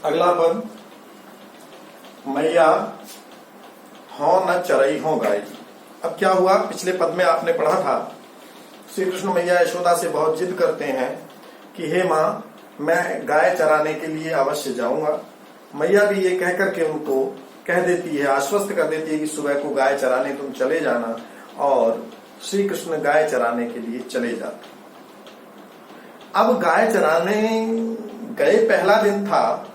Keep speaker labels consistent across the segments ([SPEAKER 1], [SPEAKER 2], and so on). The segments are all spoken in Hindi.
[SPEAKER 1] अगला पद, मैया हो न चरई हो गाय। अब क्या हुआ, पिछले पद में आपने पढ़ा था श्री कृष्ण मैया यशोदा से बहुत जिद करते हैं कि हे माँ, मैं गाय चराने के लिए अवश्य जाऊंगा। मैया भी ये कह करके उनको कह देती है, आश्वस्त कर देती है कि सुबह को गाय चराने तुम चले जाना, और श्री कृष्ण गाय चराने के लिए चले जाते। अब गाय चराने गए, पहला दिन था,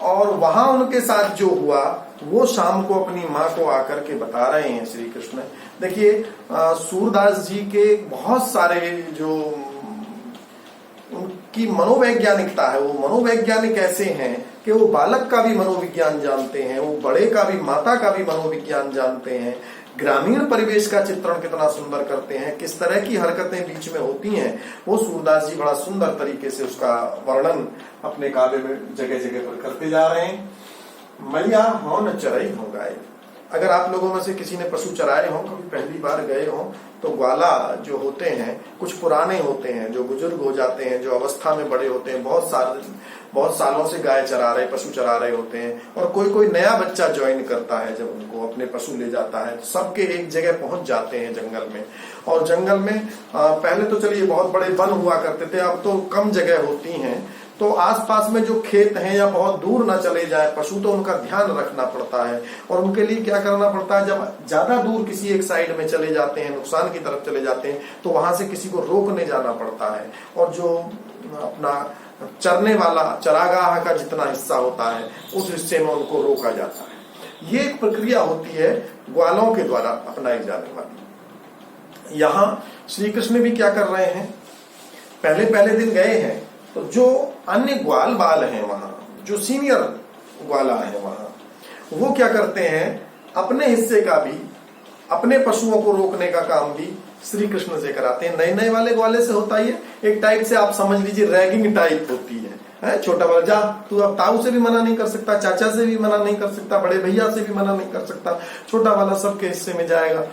[SPEAKER 1] और वहां उनके साथ जो हुआ वो शाम को अपनी माँ को आकर के बता रहे हैं श्री कृष्ण। देखिए, सूरदास जी के बहुत सारे जो उनकी मनोवैज्ञानिकता है, वो मनोवैज्ञानिक ऐसे हैं कि वो बालक का भी मनोविज्ञान जानते हैं, वो बड़े का भी, माता का भी मनोविज्ञान जानते हैं। ग्रामीण परिवेश का चित्रण कितना सुंदर करते हैं, किस तरह की हरकतें बीच में होती हैं, वो सूरदास जी बड़ा सुंदर तरीके से उसका वर्णन अपने काव्य में जगह जगह पर करते जा रहे हैं। मैया हो न चरई हो गाय। अगर आप लोगों में से किसी ने पशु चराए हों, कभी पहली बार गए हों, तो ग्वाला जो होते हैं कुछ पुराने होते हैं, जो बुजुर्ग हो जाते हैं, जो अवस्था में बड़े होते हैं, बहुत सालों से गाय चरा रहे, पशु चरा रहे होते हैं, और कोई कोई नया बच्चा ज्वाइन करता है, जब उनको अपने पशु ले जाता है, सबके एक जगह पहुंच जाते हैं जंगल में। और जंगल में पहले तो चलिए बहुत बड़े वन हुआ करते थे, अब तो कम जगह होती हैं, तो आसपास में जो खेत हैं या बहुत दूर ना चले जाए पशु, तो उनका ध्यान रखना पड़ता है। और उनके लिए क्या करना पड़ता है, जब ज्यादा दूर किसी एक साइड में चले जाते हैं, नुकसान की तरफ चले जाते हैं, तो वहां से किसी को रोकने जाना पड़ता है, और जो अपना चरने वाला चरागाह का जितना हिस्सा होता है उस हिस्से में उनको रोका जाता है। ये एक प्रक्रिया होती है ग्वालों के द्वारा अपनाई जाने वाली। यहाँ श्री कृष्ण भी क्या कर रहे हैं, पहले पहले दिन गए हैं, तो जो अन्य ग्वाल बाल हैं वहां, जो सीनियर ग्वाला है वहां, वो क्या करते हैं, अपने हिस्से का भी, अपने पशुओं को रोकने का काम भी श्री कृष्ण से कराते हैं। नए नए वाले ग्वाले से होता ही है, एक टाइप से आप समझ लीजिए रैगिंग टाइप होती है। छोटा वाला, जा तू अब ताऊ से भी मना नहीं कर सकता, चाचा से भी मना नहीं कर सकता, बड़े भैया से भी मना नहीं कर सकता, छोटा वाला सबके हिस्से में जाएगा।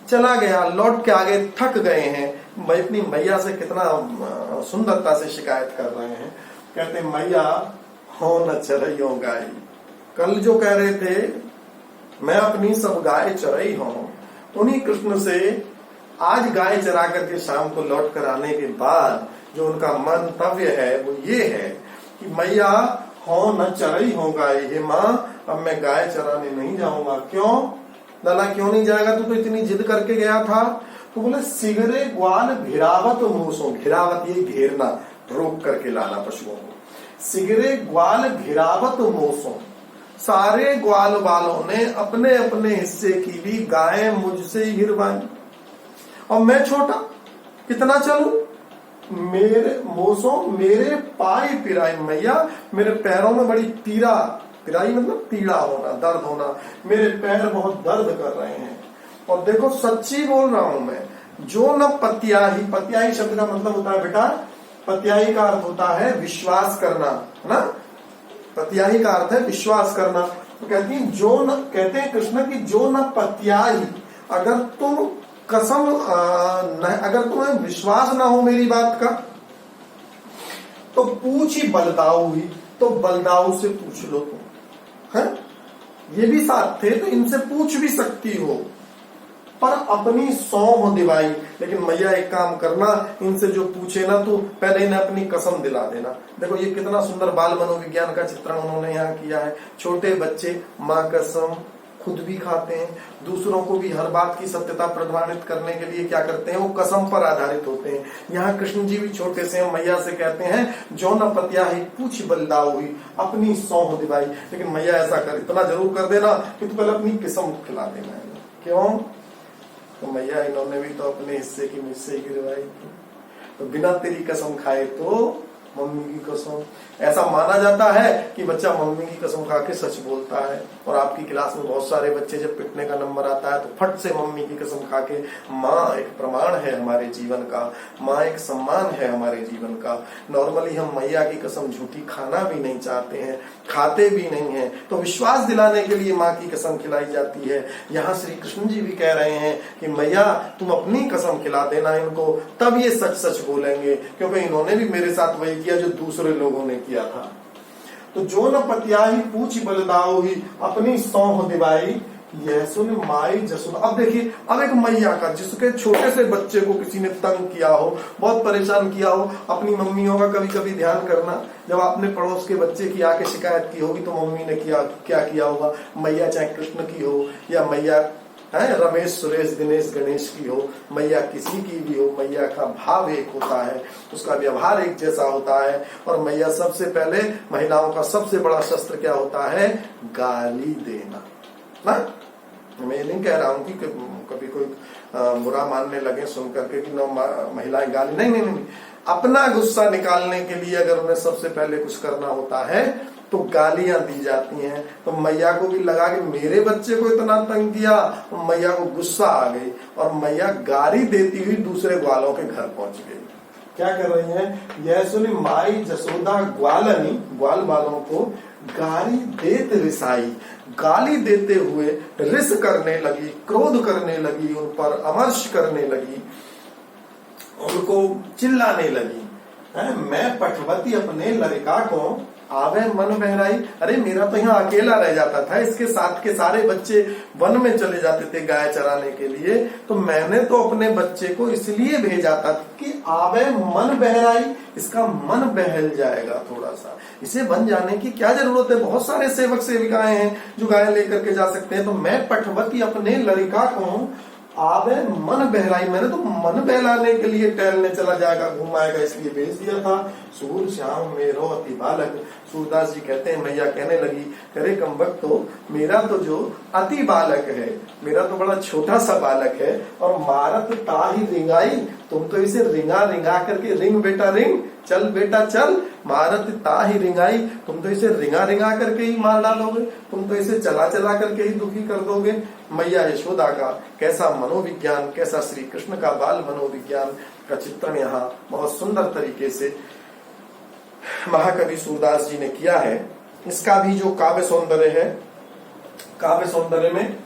[SPEAKER 1] चला गया, लौट के आगे थक गए हैं, अपनी मैया से कितना सुंदरता से शिकायत कर रहे हैं, कहते मैया हो न चरइयो गाय। कल जो कह रहे थे मैं अपनी सब गाय चरई हूं, उन्हीं कृष्ण से आज गाय चरा करके शाम को लौट कर आने के बाद जो उनका मंतव्य है वो ये है कि मैया हो न चरई हो गाय। हे माँ, अब मैं गाय चराने नहीं जाऊंगा। क्यों लाला, क्यों नहीं जाएगा, तू तो इतनी जिद करके गया था। तो बोले सिगरे ग्वाल घिरावत मूसो, घिरावत ये घेरना, रोक करके लाना पशुओं को। सिगरे ग्वाल घिरावत मूसो, सारे ग्वाल वालों ने अपने अपने हिस्से की भी गायें मुझसे ही घिरवाई, और मैं छोटा कितना चलूं, मेरे मोसो मेरे पाई पिराई। मैया, मेरे पैरों में बड़ी पीड़ा, पिराई मतलब पीड़ा होना, दर्द होना, मेरे पैर बहुत दर्द कर रहे हैं। और देखो सच्ची बोल रहा हूं मैं, जो न पत्याही, पत्याही शब्द का मतलब होता है बेटा, पत्याही का अर्थ होता है विश्वास करना, है ना, पत्याही का अर्थ है विश्वास करना। तो कहती है जो न, कहते हैं कृष्ण की जो न पत्याही, अगर तुम कसम अगर तुम्हें विश्वास ना हो मेरी बात का, तो पूछ ही बलदाऊ ही, तो बलदाऊ से पूछ लो तुम, है, ये भी साथ थे तो इनसे पूछ भी सकती हो, पर अपनी सौंह दिवाई। लेकिन मैया एक काम करना, इनसे जो पूछे ना तो पहले इन्हें अपनी कसम दिला देना। देखो ये कितना सुंदर बाल मनोविज्ञान का चित्रण उन्होंने यहाँ किया है। छोटे बच्चे माँ कसम खुद भी खाते हैं, दूसरों को भी हर बात की सत्यता प्रमाणित करने के लिए क्या करते हैं, वो कसम पर आधारित होते हैं। यहाँ कृष्ण जी भी छोटे से मैया से कहते हैं जो न पत्याही पूछ बलदाऊ हुई, अपनी सौंह दिवाई। लेकिन मैया ऐसा कर, इतना जरूर कर देना कि तू पहले अपनी कसम खिला देना। क्यों, तो मैया इन्होंने भी तो अपने हिस्से की मुझसे ही गिरवाई थी, तो बिना तेरी कसम खाए तो मम्मी की कसम। ऐसा माना जाता है कि बच्चा मम्मी की कसम खा के सच बोलता है, और आपकी क्लास में बहुत सारे बच्चे जब पिटने का नंबर आता है तो फट से मम्मी की कसम खा के, माँ एक प्रमाण है हमारे जीवन का, माँ एक सम्मान है हमारे जीवन का। नॉर्मली हम मैया की कसम झूठी खाना भी नहीं चाहते हैं, खाते भी नहीं हैं, तो विश्वास दिलाने के लिए माँ की कसम खिलाई जाती है। यहाँ श्री कृष्ण जी भी कह रहे हैं कि मैया तुम अपनी कसम खिला देना इनको, तब ये सच सच बोलेंगे, क्योंकि इन्होंने भी मेरे साथ वही किया जो दूसरे लोगों ने किया था। तो जो न पतियाही पूछ बलदाओ ही अपनी सौंह दिवाई, यह सुन माई जसोदा। अब देखिए, अब एक मैया का जिसके छोटे से बच्चे को किसी ने तंग किया हो, बहुत परेशान किया हो, अपनी मम्मियों का कभी कभी ध्यान करना, जब आपने पड़ोस के बच्चे की आके शिकायत की होगी तो मम्मी ने क्या किया होगा, मैया चाहे कृष्ण की हो या मैया है रमेश सुरेश दिनेश गणेश की हो, मैया किसी की भी हो, मैया का भाव एक होता है, उसका व्यवहार एक जैसा होता है। और मैया सबसे पहले, महिलाओं का सबसे बड़ा शस्त्र क्या होता है, गाली देना ना। मैं ये नहीं कह रहा हूं कि कभी कोई बुरा मानने लगे सुन करके कि नो महिलाएं गाली, नहीं नहीं नहीं, अपना गुस्सा निकालने के लिए अगर उन्हें सबसे पहले कुछ करना होता है तो गालियां दी जाती हैं। तो मैया को भी लगा कि मेरे बच्चे को इतना तंग किया, मैया को गुस्सा आ गई और मैया गाली देती हुई दूसरे ग्वालों के घर पहुंच गई। क्या कर रही है, यह सुनी माई जसोदा ग्वालनी, ग्वाल वालों को गाली देत रिसाई, गाली देते हुए रिस करने लगी, क्रोध करने लगी, उन पर अमर्ष करने लगी, उनको चिल्लाने लगी। मैं पठवती अपने लड़का को आवे मन बहराई। अरे मेरा तो यहाँ अकेला रह जाता था, इसके साथ के सारे बच्चे वन में चले जाते थे गाय चराने के लिए, तो मैंने तो अपने बच्चे को इसलिए भेजा था कि आवे मन बहराई, इसका मन बहल जाएगा थोड़ा सा, इसे बन जाने की क्या जरूरत है, बहुत सारे सेवक सेविकाएं हैं जो गाय लेकर के जा सकते हैं। तो मैं पठवती अपने लड़का को आवे मन बहराई, मैंने तो मन बहलाने के लिए टहलने चला जाएगा, घुमाएगा, इसलिए भेज दिया था। सूर श्याम मेरो अति बालक, सूरदास जी कहते हैं, मैया कहने लगी, अरे कम वक्त तो मेरा तो जो अति बालक है, मेरा तो बड़ा छोटा सा बालक है, और मारत ताही रिंगाई, तुम तो इसे रिंगा रिंगा करके, रिंग बेटा रिंग, चल बेटा चल, मारत ताही रिंगाई, तुम तो इसे रिंगा रिंगा करके ही मार डालोगे, तुम तो इसे चला चला करके ही दुखी कर दोगे। मैया यशोदा का कैसा मनोविज्ञान, कैसा श्री कृष्ण का बाल मनोविज्ञान का चित्रण यहाँ बहुत सुंदर तरीके से महाकवि सूरदास जी ने किया है। इसका भी जो काव्य सौंदर्य है, काव्य सौंदर्य में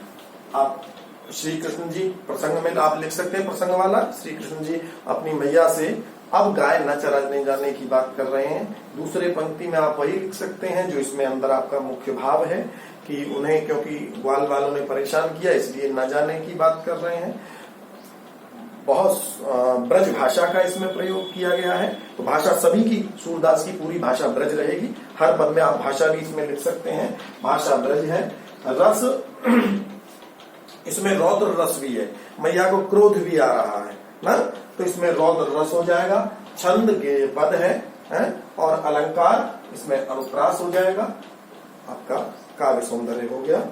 [SPEAKER 1] आप श्री कृष्ण जी प्रसंग में आप लिख सकते हैं, प्रसंग वाला श्री कृष्ण जी अपनी मैया से अब गाय न चराने जाने की बात कर रहे हैं। दूसरे पंक्ति में आप वही लिख सकते हैं जो इसमें अंदर आपका मुख्य भाव है कि उन्हें क्योंकि ग्वाल वालों ने परेशान किया इसलिए न जाने की बात कर रहे हैं। बहुत ब्रज भाषा का इसमें प्रयोग किया गया है, तो भाषा सभी की, सूरदास की पूरी भाषा ब्रज रहेगी। हर पद में आप भाषा भी इसमें लिख सकते हैं, भाषा ब्रज है। रस इसमें रौद्र रस भी है, मैया को क्रोध भी आ रहा है ना, तो इसमें रौद्र रस हो जाएगा। छंद के पद है और अलंकार इसमें अनुप्रास हो जाएगा। आपका काव्य सौंदर्य हो गया।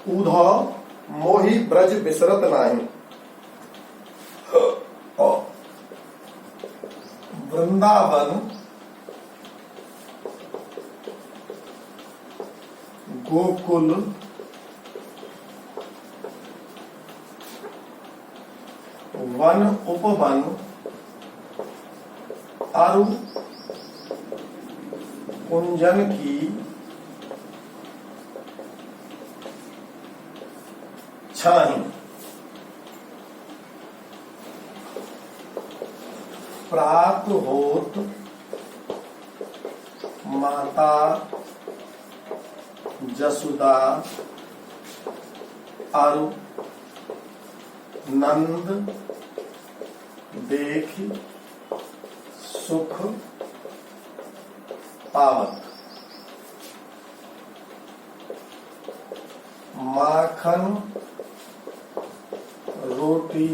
[SPEAKER 1] ऊधो मोहि ब्रज बिसरत नाही, वृंदावन गोकुल वन उपवन अरु कुंजन की छाही, प्रात होत माता जसुदा अरु नंद देख सुख पावत, माखन रोटी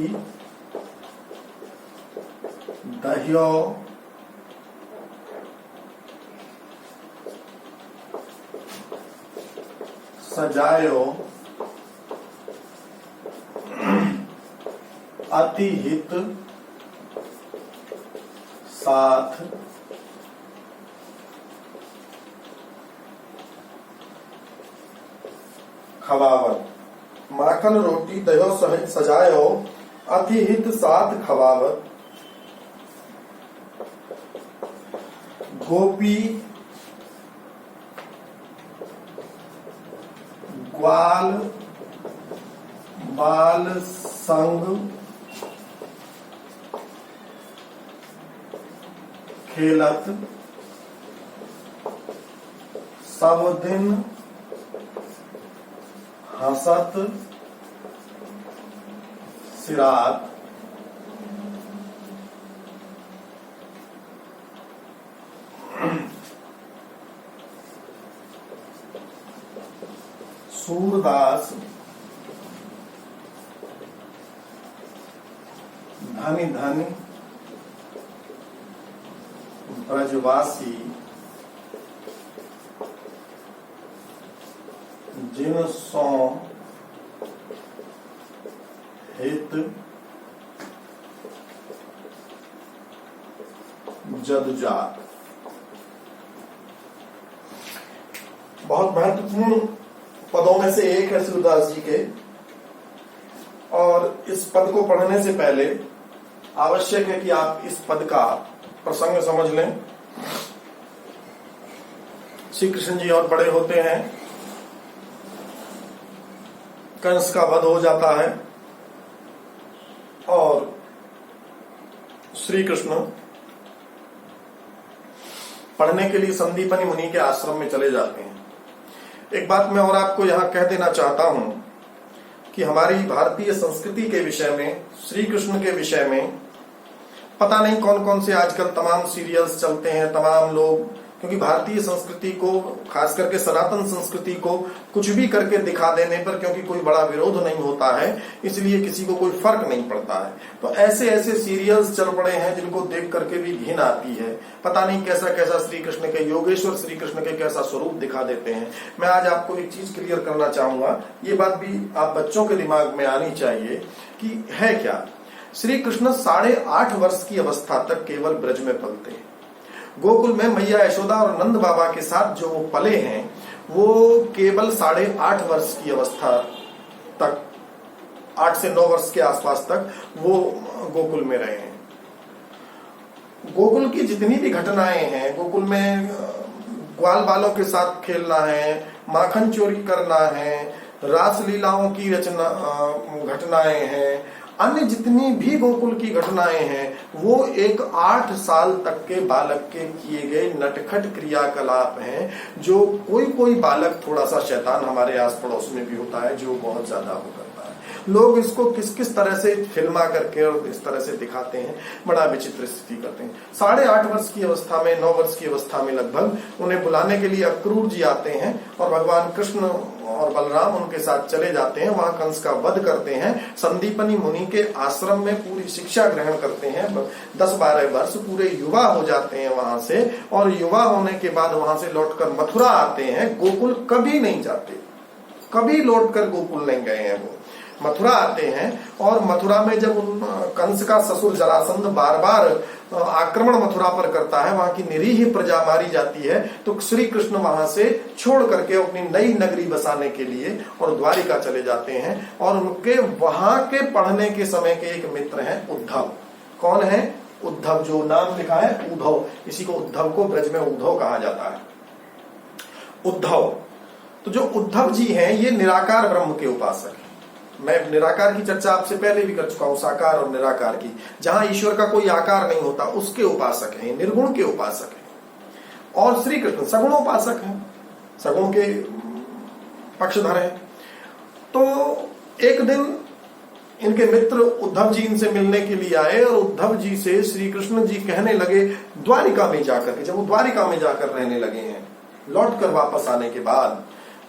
[SPEAKER 1] दहियो सजायो अति हित साथ खवावत, माखन रोटी दयो सहित सजायो, अति हित साथ खवावत। गोपी ग्वाल बाल संग खेलत, सब दिन हंसत सिरात। सूरदास धनी धनी ब्रजवासी, जिन सो हित जदजात। बहुत महत्वपूर्ण पदों में से एक है सूरदास जी के, और इस पद को पढ़ने से पहले आवश्यक है कि आप इस पद का प्रसंग समझ लें। श्री कृष्ण जी और बड़े होते हैं, कंस का वध हो जाता है और श्री कृष्ण पढ़ने के लिए संदीपनी मुनि के आश्रम में चले जाते हैं। एक बात मैं और आपको यहां कह देना चाहता हूं कि हमारी भारतीय संस्कृति के विषय में, श्री कृष्ण के विषय में पता नहीं कौन कौन से आजकल तमाम सीरियल्स चलते हैं, तमाम लोग, क्योंकि भारतीय संस्कृति को, खास करके सनातन संस्कृति को कुछ भी करके दिखा देने पर, क्योंकि कोई बड़ा विरोध नहीं होता है, इसलिए किसी को कोई फर्क नहीं पड़ता है। तो ऐसे ऐसे सीरियल्स चल पड़े हैं जिनको देख करके भी घिन आती है। पता नहीं कैसा कैसा श्री कृष्ण के, योगेश्वर श्री कृष्ण के कैसा स्वरूप दिखा देते हैं। मैं आज आपको एक चीज क्लियर करना चाहूंगा, ये बात भी आप बच्चों के दिमाग में आनी चाहिए कि है क्या। श्री कृष्ण 8.5 वर्ष की अवस्था तक केवल ब्रज में पलते हैं। गोकुल में मैया यशोदा और नंद बाबा के साथ जो वो पले हैं, वो केवल 8.5 वर्ष की अवस्था तक, 8 से 9 वर्ष के आसपास तक वो गोकुल में रहे हैं। गोकुल की जितनी भी घटनाएं हैं, गोकुल में ग्वाल बालों के साथ खेलना है, माखन चोरी करना है, रास लीलाओं की रचना घटनाएं हैं, अन्य जितनी भी गोकुल की घटनाएं हैं, वो एक 8 साल तक के बालक के किए गए नटखट क्रियाकलाप हैं, जो कोई कोई बालक, थोड़ा सा शैतान हमारे आस पड़ोस में भी होता है, जो बहुत ज्यादा हो करता है। लोग इसको किस किस तरह से फिल्मा करके और इस तरह से दिखाते हैं, बड़ा विचित्र स्थिति करते हैं। 8.5 वर्ष की अवस्था में, 9 वर्ष की अवस्था में लगभग उन्हें बुलाने के लिए अक्रूर जी आते हैं और भगवान कृष्ण और बलराम उनके साथ चले जाते हैं। वहां कंस का वध करते हैं, संदीपनी मुनि के आश्रम में पूरी शिक्षा ग्रहण करते हैं। 10-12 वर्ष पूरे युवा हो जाते हैं वहां से, और युवा होने के बाद वहां से लौटकर मथुरा आते हैं। गोकुल कभी नहीं जाते, कभी लौटकर गोकुल नहीं गए हैं। वो मथुरा आते हैं, और मथुरा में जब कंस का ससुर जरासंध बार बार आक्रमण मथुरा पर करता है, वहां की निरीह प्रजा मारी जाती है, तो श्री कृष्ण वहां से छोड़ करके अपनी नई नगरी बसाने के लिए और द्वारिका चले जाते हैं। और उनके वहां के पढ़ने के समय के एक मित्र हैं उद्धव। कौन है? उद्धव, जो नाम लिखा है उद्धव, इसी को उद्धव को ब्रज में उद्धव कहा जाता है। उद्धव, तो जो उद्धव जी हैं, ये निराकार ब्रह्म के उपासक हैं। मैं निराकार की चर्चा आपसे पहले भी कर चुका हूं, साकार और निराकार की। जहां ईश्वर का कोई आकार नहीं होता, उसके उपासक हैं, निर्गुण के उपासक हैं। और श्री कृष्ण सगुणोपासक हैं, सगुण के पक्षधर हैं। तो एक दिन इनके मित्र उद्धव जी इनसे मिलने के लिए आए, और उद्धव जी से श्री कृष्ण जी कहने लगे, द्वारिका में जाकर के, जब वो द्वारिका में जाकर रहने लगे हैं, लौट कर वापस आने के बाद,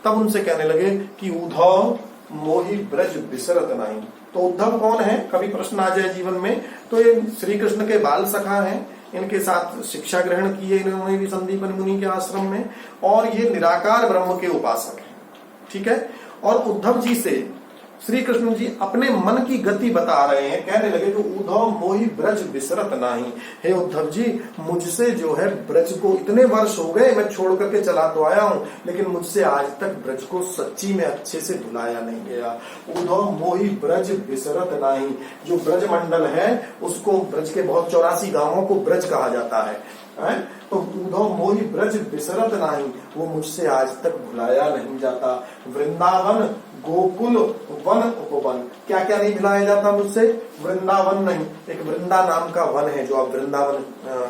[SPEAKER 1] तब उनसे कहने लगे कि उद्धव मोहि ब्रज बिसरत नहीं। तो उद्धव कौन है? कभी प्रश्न आ जाए जीवन में, तो ये श्री कृष्ण के बाल सखा हैं, इनके साथ शिक्षा ग्रहण की है इन्होंने भी संदीपन मुनि के आश्रम में, और ये निराकार ब्रह्म के उपासक हैं। ठीक है। और उद्धव जी से श्री कृष्ण जी अपने मन की गति बता रहे हैं, कहने लगे कि उद्धव मोहि ब्रज विसरत नाही। हे उद्धव जी, मुझसे जो है ब्रज को इतने वर्ष हो गए, मैं छोड़ करके चला तो आया हूं, लेकिन मुझसे आज तक ब्रज को सच्ची में अच्छे से भुलाया नहीं गया। उद्धव मोहि ब्रज विसरत नाही, जो ब्रज मंडल है उसको, ब्रज के बहुत 84 गांवों को ब्रज कहा जाता है, तो उद्धव मोहि ब्रज विसरत नहीं, वो मुझसे आज तक भुलाया नहीं जाता। वृंदावन गोकुल वन उपवन, क्या क्या नहीं भुलाया जाता मुझसे? वृंदावन नहीं, एक वृंदा नाम का वन है जो अब वृंदावन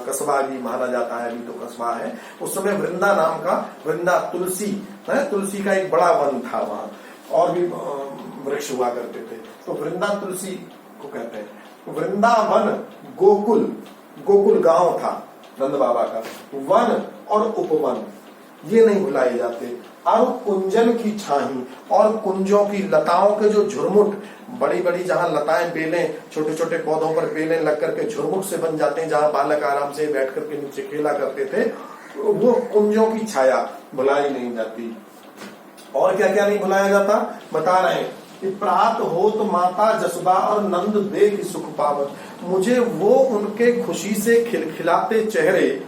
[SPEAKER 1] कस्बा भी माना जाता है, अभी तो कस्बा है, उस समय वृंदा नाम का, वृंदा तुलसी है, तुलसी का एक बड़ा वन था वहां, और भी वृक्ष हुआ करते थे, तो वृंदा तुलसी को कहते हैं। वृंदावन गोकुल, गोकुल गांव था नंद बाबा का, वन और उपवन ये नहीं भुलाए जाते। और कुंजन की छाही, और कुंजों की लताओं के जो झुरमुट, बड़ी बड़ी जहां लताएं, बेलें, छोटे छोटे पौधों पर बेलें लग करके झुरमुट से बन जाते हैं, जहां बालक आराम से बैठ करके नीचे खेला करते थे, वो कुंजों की छाया भुलाई नहीं जाती। और क्या क्या नहीं भुलाया जाता बता रहे हैं कि प्रात होत माता जसोदा और नंद देख सुख पावत, मुझे वो उनके खुशी से खिलखिलाते चेहरे,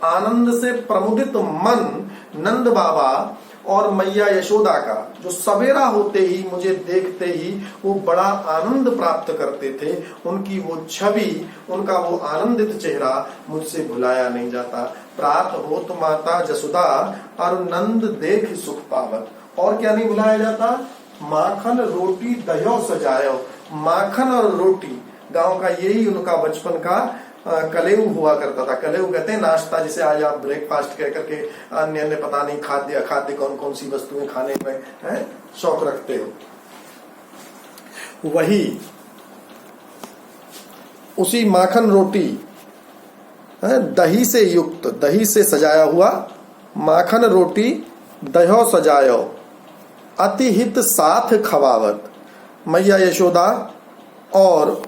[SPEAKER 1] आनंद से प्रमुदित मन नंद बाबा और मैया यशोदा का, जो सवेरा होते ही मुझे देखते ही वो बड़ा आनंद प्राप्त करते थे, उनकी वो छवि, उनका वो आनंदित चेहरा मुझसे भुलाया नहीं जाता। प्रात होत माता जसोदा और नंद देख सुख पावत, और क्या नहीं भुलाया जाता? माखन रोटी दह्यो सजायो, माखन और रोटी, गांव का यही उनका बचपन का कलेऊ हुआ करता था। कलेऊ कहते हैं नाश्ता, जिसे आज आप ब्रेकफास्ट कह करके अन्य अन्य पता नहीं खाद्य अखाद्य कौन कौन सी वस्तुएं खाने में है शौक रखते हो, वही उसी माखन रोटी दही से युक्त, दही से सजाया हुआ माखन रोटी दह्यो सजायो अति हित साथ खवावत, मैया यशोदा और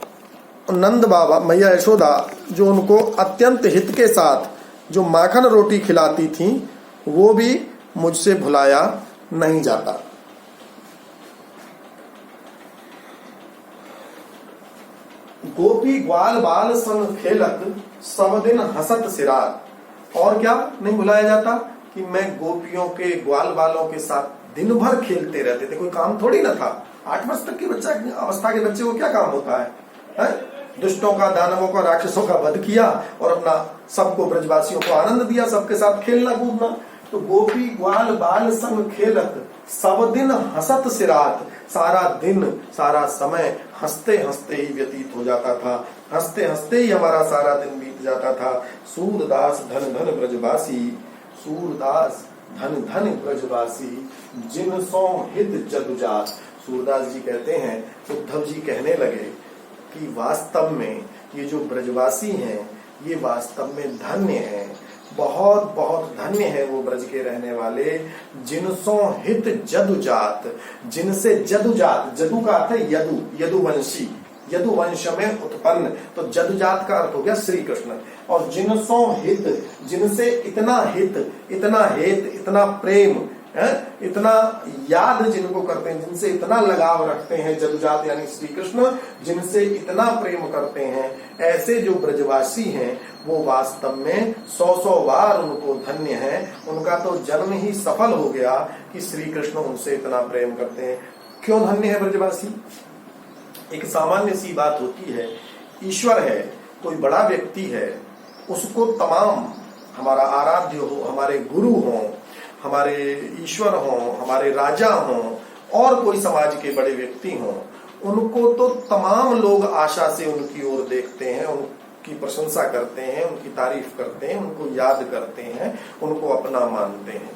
[SPEAKER 1] नंद बाबा, मैया यशोदा जो उनको अत्यंत हित के साथ जो माखन रोटी खिलाती थी, वो भी मुझसे भुलाया नहीं जाता। गोपी ग्वाल बाल संग खेलत सब दिन हसत सिरात, और क्या नहीं भुलाया जाता कि मैं गोपियों के ग्वाल बालों के साथ दिन भर खेलते रहते थे, कोई काम थोड़ी ना था। 8 वर्ष तक की बच्चा अवस्था के बच्चे को क्या काम होता है? दुष्टों का, दानवों का, राक्षसों का वध किया और अपना सबको, ब्रजवासियों को आनंद दिया, सबके साथ खेलना कूदना। तो गोपी ग्वाल बाल संग खेलत सब दिन हसत सिरात, सारा दिन सारा समय हंसते हंसते ही व्यतीत हो जाता था, हंसते हंसते ही हमारा सारा दिन बीत जाता था। सूरदास धन धन ब्रजवासी, सूरदास धन धन ब्रजवासी, जिन सो हित जदुजात। सूरदास जी कहते हैं, उद्धव जी कहने लगे कि वास्तव में ये जो ब्रजवासी हैं ये वास्तव में धन्य हैं, बहुत बहुत धन्य है वो ब्रज के रहने वाले, जिनसो हित जदुजात, जिनसे जदुजात, जदु का अर्थ है यदु, यदुवंशी, यदुवंश में उत्पन्न, तो जदुजात का अर्थ हो गया श्री कृष्ण। और जिनसो हित, जिनसे इतना हित, इतना हित, इतना प्रेम, इतना याद जिनको करते हैं, जिनसे इतना लगाव रखते हैं, जदुजात यानी श्री कृष्ण, जिनसे इतना प्रेम करते हैं, ऐसे जो ब्रजवासी हैं वो वास्तव में 100 बार उनको धन्य है। उनका तो जन्म ही सफल हो गया कि श्री कृष्ण उनसे इतना प्रेम करते हैं। क्यों धन्य है ब्रजवासी? एक सामान्य सी बात होती है, ईश्वर है, कोई बड़ा व्यक्ति है, उसको तमाम, हमारा आराध्य हो, हमारे गुरु हो, हमारे ईश्वर हों, हमारे राजा हों, और कोई समाज के बड़े व्यक्ति हों, उनको तो तमाम लोग आशा से उनकी ओर देखते हैं, उनकी प्रशंसा करते हैं, उनकी तारीफ करते हैं, उनको याद करते हैं, उनको अपना मानते हैं।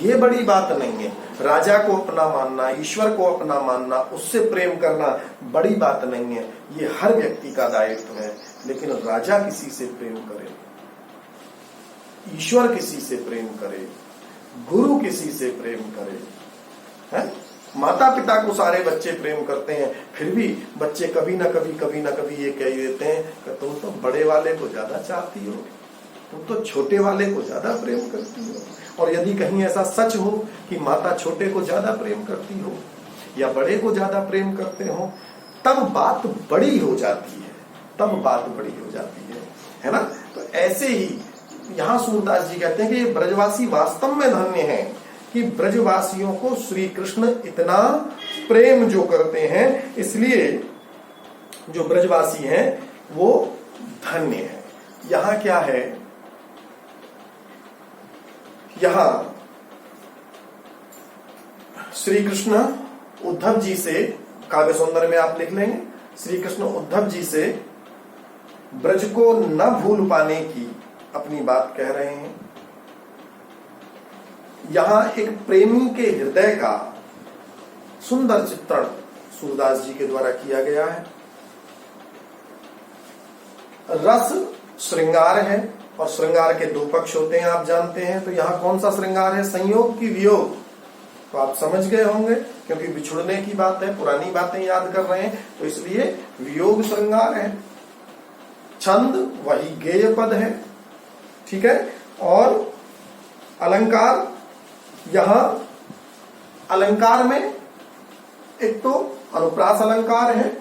[SPEAKER 1] ये बड़ी बात नहीं है। राजा को अपना मानना, ईश्वर को अपना मानना, उससे प्रेम करना बड़ी बात नहीं है, ये हर व्यक्ति का दायित्व है। लेकिन राजा किसी से प्रेम करे, ईश्वर किसी से प्रेम करे, गुरु किसी से प्रेम करे, है? माता पिता को सारे बच्चे प्रेम करते हैं, फिर भी बच्चे कभी ना कभी ये कह देते हैं कि तुम तो बड़े वाले को ज्यादा चाहती हो, तुम तो छोटे वाले को ज्यादा प्रेम करती हो। और यदि कहीं ऐसा सच हो कि माता छोटे को ज्यादा प्रेम करती हो, या बड़े को ज्यादा प्रेम करते हो, तब बात बड़ी हो जाती है, तब बात बड़ी हो जाती है ना। तो ऐसे ही यहां सूरदास जी कहते हैं कि ये ब्रजवासी वास्तव में धन्य है कि ब्रजवासियों को श्री कृष्ण इतना प्रेम जो करते हैं, इसलिए जो ब्रजवासी हैं वो धन्य है। यहां क्या है, यहां श्री कृष्ण उद्धव जी से, काव्य सौंदर्य में आप लिख लेंगे, श्री कृष्ण उद्धव जी से ब्रज को न भूल पाने की अपनी बात कह रहे हैं। यहां एक प्रेमी के हृदय का सुंदर चित्रण सूरदास जी के द्वारा किया गया है। रस श्रृंगार है और श्रृंगार के दो पक्ष होते हैं, आप जानते हैं। तो यहां कौन सा श्रृंगार है, संयोग की वियोग, तो आप समझ गए होंगे क्योंकि बिछुड़ने की बात है, पुरानी बातें याद कर रहे हैं, तो इसलिए वियोग श्रृंगार है। छंद वही गेय पद है, ठीक है। और अलंकार, यहां अलंकार में एक तो अनुप्रास अलंकार है,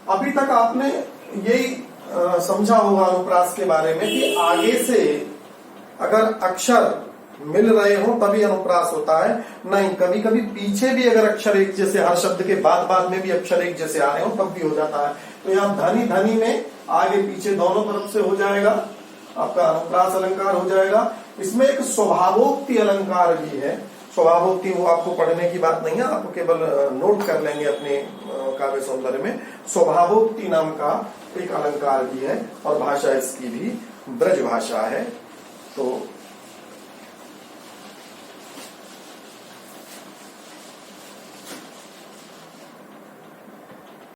[SPEAKER 1] अभी तक आपने यही समझा होगा अनुप्रास के बारे में कि आगे से अगर अक्षर मिल रहे हो तभी अनुप्रास होता है, नहीं कभी कभी पीछे भी अगर अक्षर एक जैसे, हर शब्द के बाद बाद में भी अक्षर एक जैसे आ रहे हो तब भी हो जाता है। तो यहाँ धनी धनी में आगे पीछे दोनों तरफ से हो जाएगा, आपका अनुप्रास अलंकार हो जाएगा। इसमें एक स्वभावोक्ति अलंकार भी है। स्वभावोक्ति वो आपको पढ़ने की बात नहीं है, आपको केवल नोट कर लेंगे अपने काव्य सौंदर्य में। स्वभावोक्ति नाम का एक अलंकार भी है और भाषा इसकी भी ब्रज भाषा है। तो